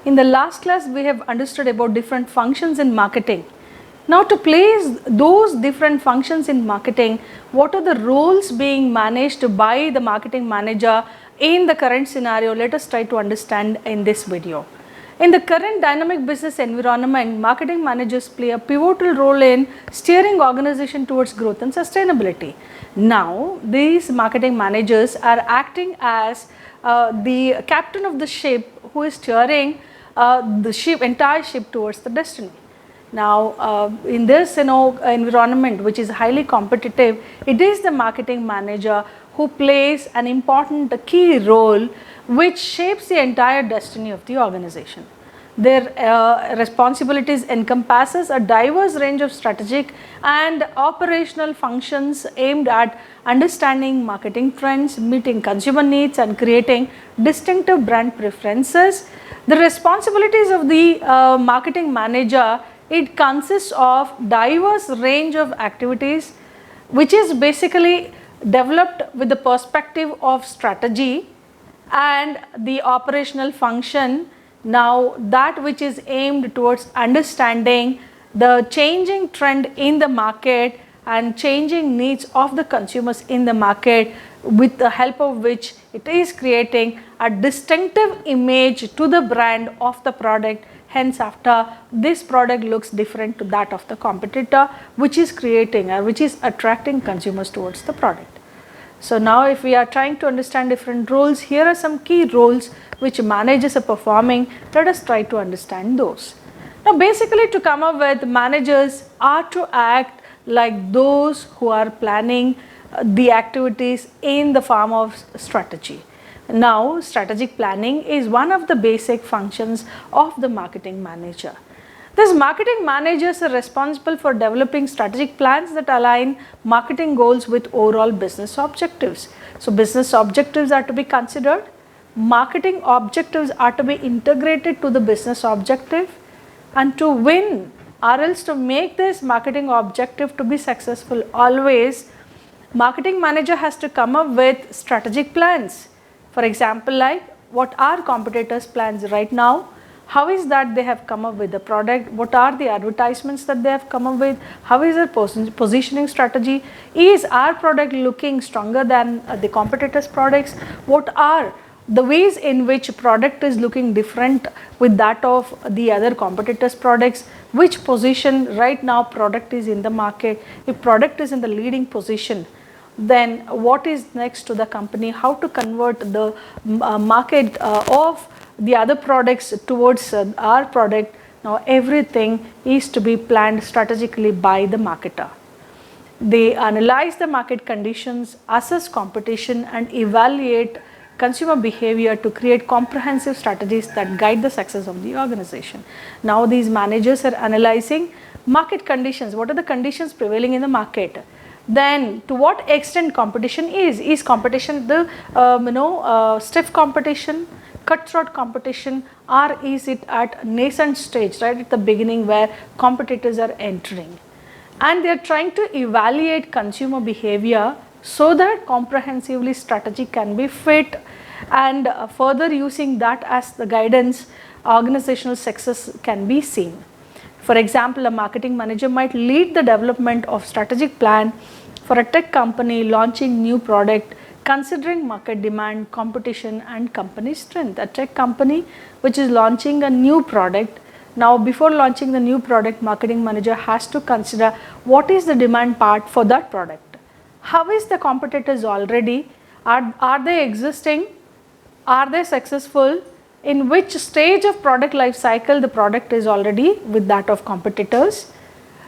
In the last class, we have understood about different functions in marketing. Now, to place those different functions in marketing, what are the roles being managed by the marketing manager in the current scenario? Let us try to understand in this video. In the current dynamic business environment, marketing managers play a pivotal role in steering organization towards growth and sustainability. Now, these marketing managers are acting as the captain of the ship who is steering the entire ship towards the destiny. Now, in this environment which is highly competitive, it is the marketing manager who plays an important key role which shapes the entire destiny of the organization. Their responsibilities encompasses a diverse range of strategic and operational functions aimed at understanding marketing trends, meeting consumer needs and creating distinctive brand preferences. The responsibilities of the marketing manager, it consists of diverse range of activities which is basically developed with the perspective of strategy and the operational function. Now, that which is aimed towards understanding the changing trend in the market and changing needs of the consumers in the market, with the help of which it is creating a distinctive image to the brand of the product. Hence, after this product looks different to that of the competitor, which is creating or which is attracting consumers towards the product. So, now if we are trying to understand different roles, here are some key roles which managers are performing. Let us try to understand those. Now, basically, to come up with, managers are to act like those who are planning the activities in the form of strategy. Now, strategic planning is one of the basic functions of the marketing manager. These marketing managers are responsible for developing strategic plans that align marketing goals with overall business objectives. So, business objectives are to be considered, marketing objectives are to be integrated to the business objective, and to win or else to make this marketing objective to be successful always, marketing manager has to come up with strategic plans. For example, like what are competitors' plans right now? How is that they have come up with the product? What are the advertisements that they have come up with? How is their positioning strategy? Is our product looking stronger than the competitors' products? What are the ways in which product is looking different with that of the other competitors' products? Which position right now product is in the market? If product is in the leading position, then what is next to the company? How to convert the market of the other products towards our product? Now, everything is to be planned strategically by the marketer. They analyze the market conditions, assess competition and evaluate consumer behavior to create comprehensive strategies that guide the success of the organization. Now, these managers are analyzing market conditions. What are the conditions prevailing in the market? Then, to what extent competition is competition the stiff competition, cutthroat competition, or is it at nascent stage, right at the beginning where competitors are entering, and they are trying to evaluate consumer behavior so that comprehensively strategy can be fit, and further using that as the guidance, organizational success can be seen. For example, a marketing manager might lead the development of strategic plan for a tech company launching new product, considering market demand, competition and company strength. A tech company which is launching a new product. Now, before launching the new product, marketing manager has to consider what is the demand part for that product. How is the competitors already? Are they existing? Are they successful? In which stage of product life cycle the product is already with that of competitors?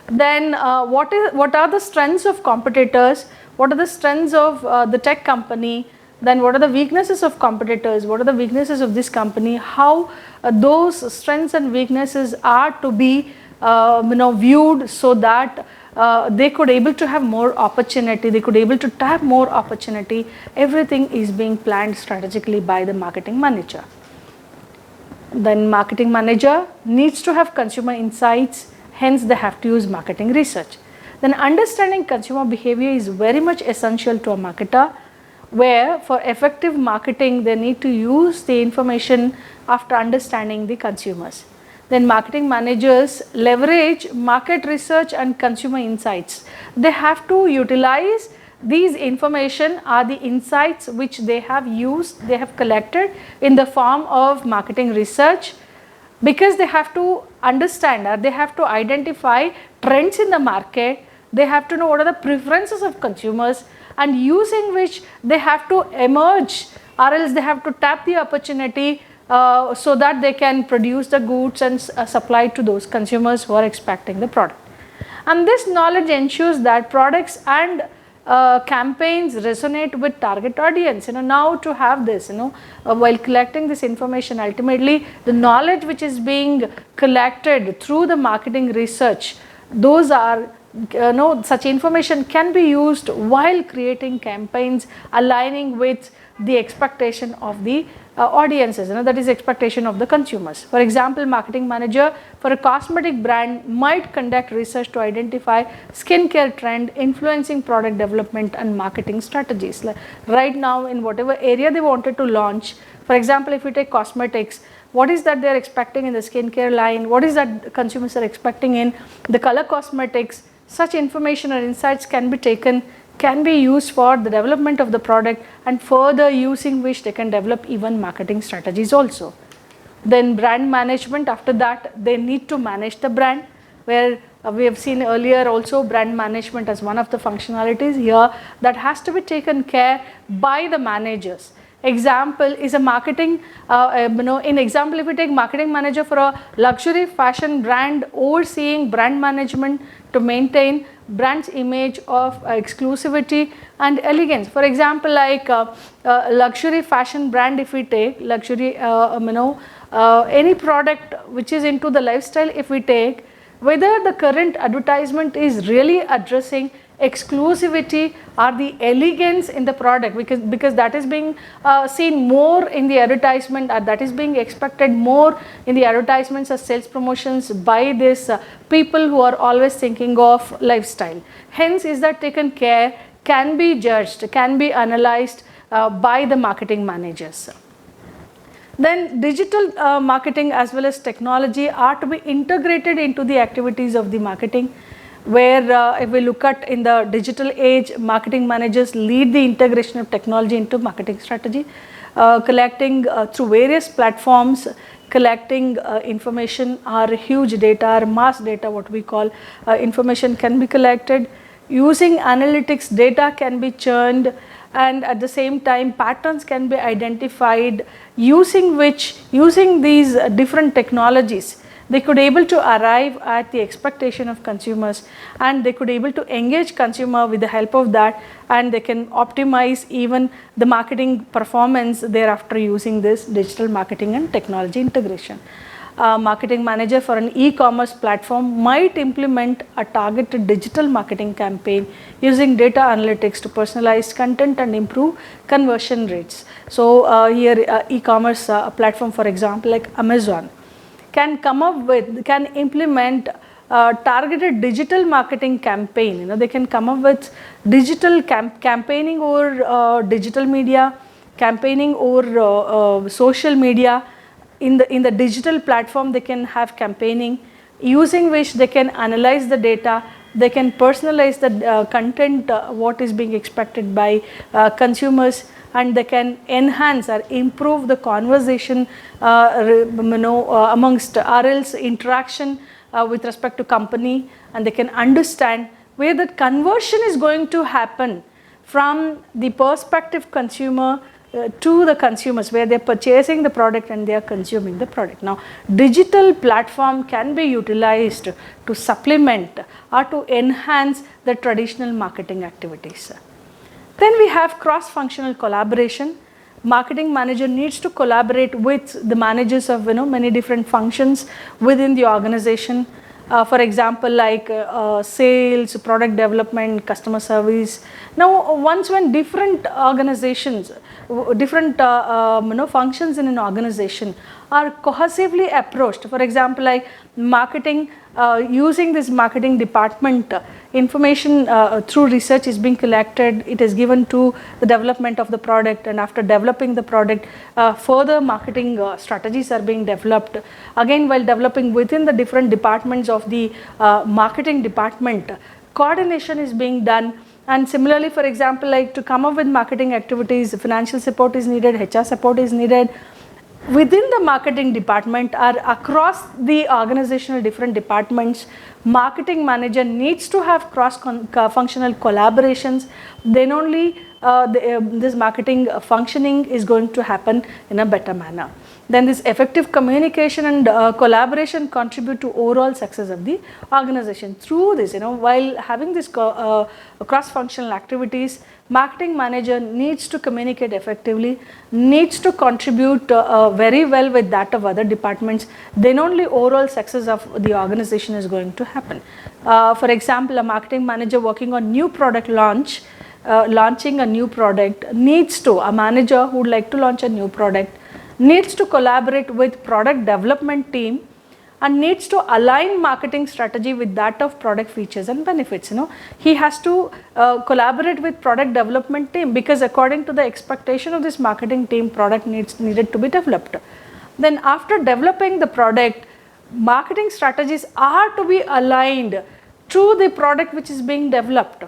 Then what are the strengths of competitors? What are the strengths of the tech company? Then what are the weaknesses of competitors? What are the weaknesses of this company? How those strengths and weaknesses are to be viewed so that they could able to have more opportunity, they could able to tap more opportunity. Everything is being planned strategically by the marketing manager. Then marketing manager needs to have consumer insights, hence they have to use marketing research. Then understanding consumer behavior is very much essential to a marketer. where for effective marketing they need to use the information after understanding the consumers. Then marketing managers leverage market research and consumer insights. They have to utilize these information are the insights which they have used, they have collected in the form of marketing research, because they have to understand or they have to identify trends in the market, they have to know what are the preferences of consumers, and using which they have to emerge, or else they have to tap the opportunity so that they can produce the goods and supply to those consumers who are expecting the product. And this knowledge ensures that products and campaigns resonate with target audience. Now to have this, while collecting this information, ultimately the knowledge which is being collected through the marketing research, those are such information can be used while creating campaigns aligning with the expectation of the audiences, that is expectation of the consumers. For example, marketing manager for a cosmetic brand might conduct research to identify skincare trend influencing product development and marketing strategies. Like right now, in whatever area they wanted to launch, for example, if you take cosmetics, what is that they are expecting in the skincare line, what is that consumers are expecting in the color cosmetics, such information or insights can be taken, can be used for the development of the product, and further using which they can develop even marketing strategies also. Then brand management, after that they need to manage the brand, where we have seen earlier also brand management as one of the functionalities here that has to be taken care by the managers. Example is a marketing, in example if we take marketing manager for a luxury fashion brand, overseeing brand management to maintain brand's image of exclusivity and elegance. For example, like luxury fashion brand, if we take luxury, any product which is into the lifestyle, if we take, whether the current advertisement is really addressing exclusivity or the elegance in the product, because that is being seen more in the advertisement, or that is being expected more in the advertisements or sales promotions by this people who are always thinking of lifestyle. Hence, is that taken care, can be judged, can be analyzed by the marketing managers. Then digital marketing as well as technology are to be integrated into the activities of the marketing, where if we look at in the digital age, marketing managers lead the integration of technology into marketing strategy, collecting through various platforms, collecting information or huge data or mass data, what we call information can be collected. Using analytics, data can be churned, and at the same time patterns can be identified, using these different technologies, they could able to arrive at the expectation of consumers, and they could able to engage consumer with the help of that, and they can optimize even the marketing performance thereafter using this digital marketing and technology integration. Marketing manager for an e-commerce platform might implement a targeted digital marketing campaign using data analytics to personalize content and improve conversion rates. So here e-commerce platform, for example, like Amazon, can implement targeted digital marketing campaign. They can come up with digital campaigning over digital media, campaigning over social media. In the digital platform, they can have campaigning, using which they can analyze the data, they can personalize the content what is being expected by consumers, and they can enhance or improve the conversation amongst RL's interaction with respect to company, and they can understand where the conversion is going to happen from the perspective consumer to the consumers, where they are purchasing the product and they are consuming the product. Now, digital platform can be utilized to supplement or to enhance the traditional marketing activities. Then we have cross-functional collaboration. Marketing manager needs to collaborate with the managers of many different functions within the organization. For example, like sales, product development, customer service. Now, when different organizations, different functions in an organization are cohesively approached, for example, like marketing using this marketing department, information through research is being collected, it is given to the development of the product, and after developing the product, further marketing strategies are being developed. Again, while developing within the different departments of the marketing department, coordination is being done. And similarly, for example, like to come up with marketing activities, financial support is needed, HR support is needed. Within the marketing department or across the organizational different departments, marketing manager needs to have cross-functional collaborations. Then only this marketing functioning is going to happen in a better manner. Then this effective communication and collaboration contribute to overall success of the organization. Through this, while having this cross-functional activities, marketing manager needs to communicate effectively, needs to contribute very well with that of other departments. Then only overall success of the organization is going to happen. For example, a marketing manager working on new product launch, launching a new product needs to, a manager who would like to launch a new product needs to collaborate with product development team and needs to align marketing strategy with that of product features and benefits. He has to collaborate with product development team, because according to the expectation of this marketing team, product needed to be developed. Then after developing the product, marketing strategies are to be aligned to the product which is being developed.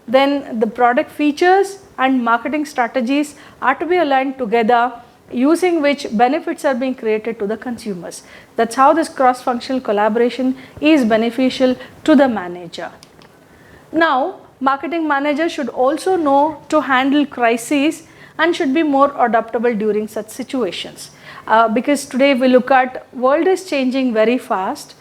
Then the product features and marketing strategies are to be aligned together, using which benefits are being created to the consumers. That's how this cross-functional collaboration is beneficial to the manager. Now, marketing manager should also know to handle crises and should be more adaptable during such situations. Because today we look at world is changing very fast,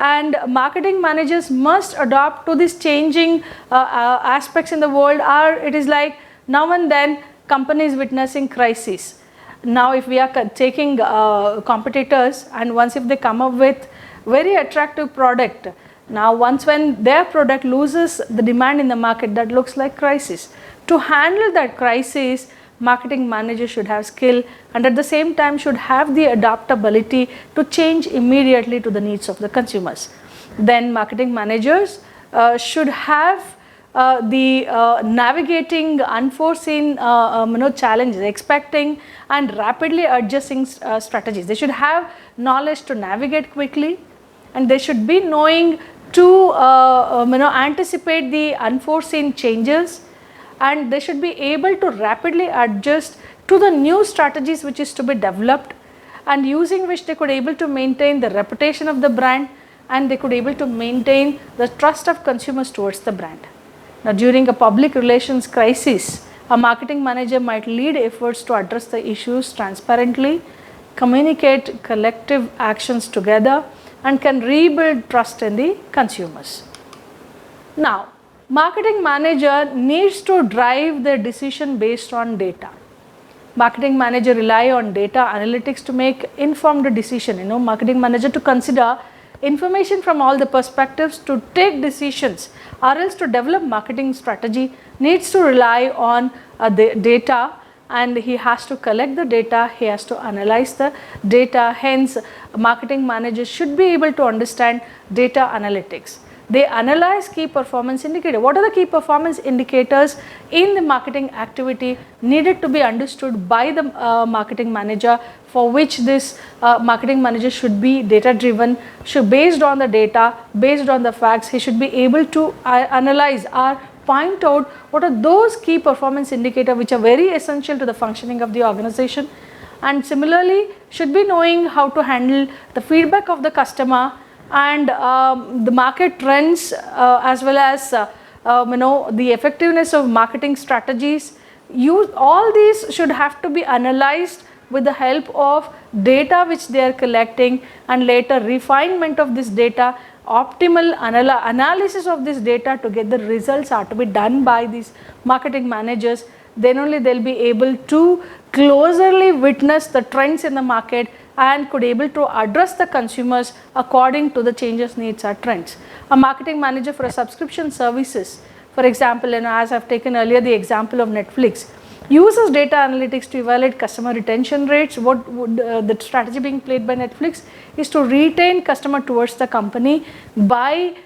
and marketing managers must adapt to these changing aspects in the world, or it is like now and then companies witnessing crises. Now if we are taking competitors, and once if they come up with very attractive product, now once when their product loses the demand in the market, that looks like crisis. To handle that crisis, marketing manager should have skill, and at the same time should have the adaptability to change immediately to the needs of the consumers. Then marketing managers should have the navigating unforeseen challenges, expecting and rapidly adjusting strategies. They should have knowledge to navigate quickly, and they should be knowing to anticipate the unforeseen changes, and they should be able to rapidly adjust to the new strategies which is to be developed, and using which they could able to maintain the reputation of the brand, and they could able to maintain the trust of consumers towards the brand. Now, during a public relations crisis, a marketing manager might lead efforts to address the issues transparently, communicate collective actions together, and can rebuild trust in the consumers. Now, marketing manager needs to drive their decision based on data. Marketing manager rely on data analytics to make informed decision. Marketing manager to consider information from all the perspectives to take decisions, or else to develop marketing strategy needs to rely on the data, and he has to collect the data, he has to analyze the data. Hence, marketing managers should be able to understand data analytics. They analyze key performance indicator. What are the key performance indicators in the marketing activity needed to be understood by the marketing manager, for which this marketing manager should be data driven, based on the data, based on the facts, he should be able to analyze or point out what are those key performance indicators which are very essential to the functioning of the organization, and similarly should be knowing how to handle the feedback of the customer and the market trends, as well as the effectiveness of marketing strategies. All these should have to be analyzed with the help of data which they are collecting, and later refinement of this data, optimal analysis of this data to get the results are to be done by these marketing managers. Then only they will be able to closely witness the trends in the market and could able to address the consumers according to the changes, needs or trends. A marketing manager for a subscription services, for example, as I have taken earlier the example of Netflix, uses data analytics to evaluate customer retention rates. What would the strategy being played by Netflix is to retain customer towards the company by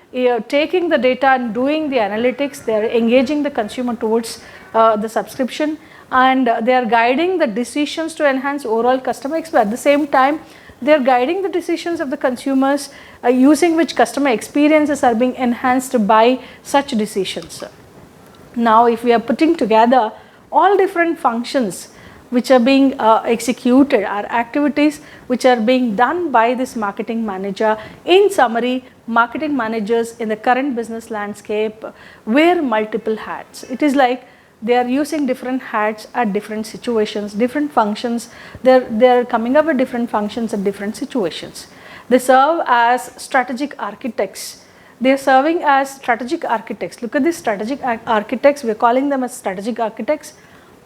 taking the data and doing the analytics. They are engaging the consumer towards the subscription, and they are guiding the decisions to enhance overall customer experience. At the same time, they are guiding the decisions of the consumers, using which customer experiences are being enhanced by such decisions. Now, if we are putting together all different functions which are being executed, are activities which are being done by this marketing manager. In summary, marketing managers in the current business landscape wear multiple hats. It is like they are using different hats at different situations, different functions. They are coming up with different functions at different situations. They serve as strategic architects. They are serving as strategic architects. Look at these strategic architects. We are calling them as strategic architects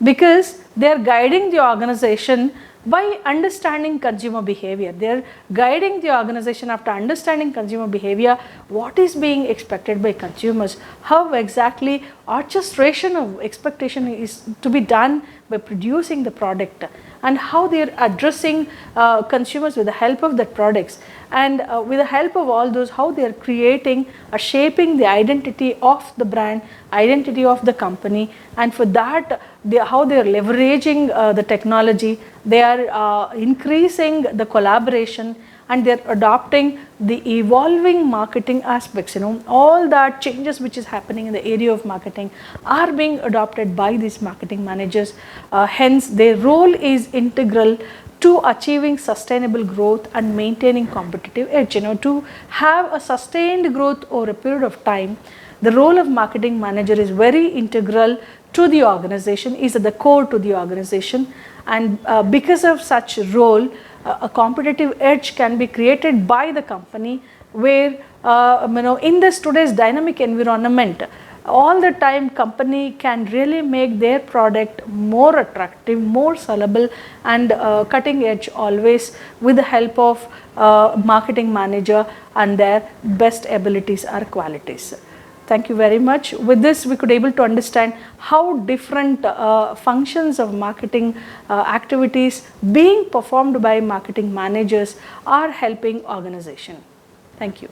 because they are guiding the organization by understanding consumer behavior. They are guiding the organization after understanding consumer behavior, what is being expected by consumers, how exactly orchestration of expectation is to be done by producing the product, and how they are addressing consumers with the help of the products, and with the help of all those, how they are creating or shaping the identity of the brand, identity of the company, and for that how they are leveraging the technology, they are increasing the collaboration, and they are adopting the evolving marketing aspects. All that changes which is happening in the area of marketing are being adopted by these marketing managers. Hence their role is integral to achieving sustainable growth and maintaining competitive edge. To have a sustained growth over a period of time, the role of marketing manager is very integral to the organization, is at the core to the organization, and because of such role, a competitive edge can be created by the company, where in this today's dynamic environment, all the time company can really make their product more attractive, more sellable, and cutting edge always with the help of marketing manager and their best abilities or qualities. Thank you very much. With this, we could able to understand how different functions of marketing activities being performed by marketing managers are helping organization. Thank you.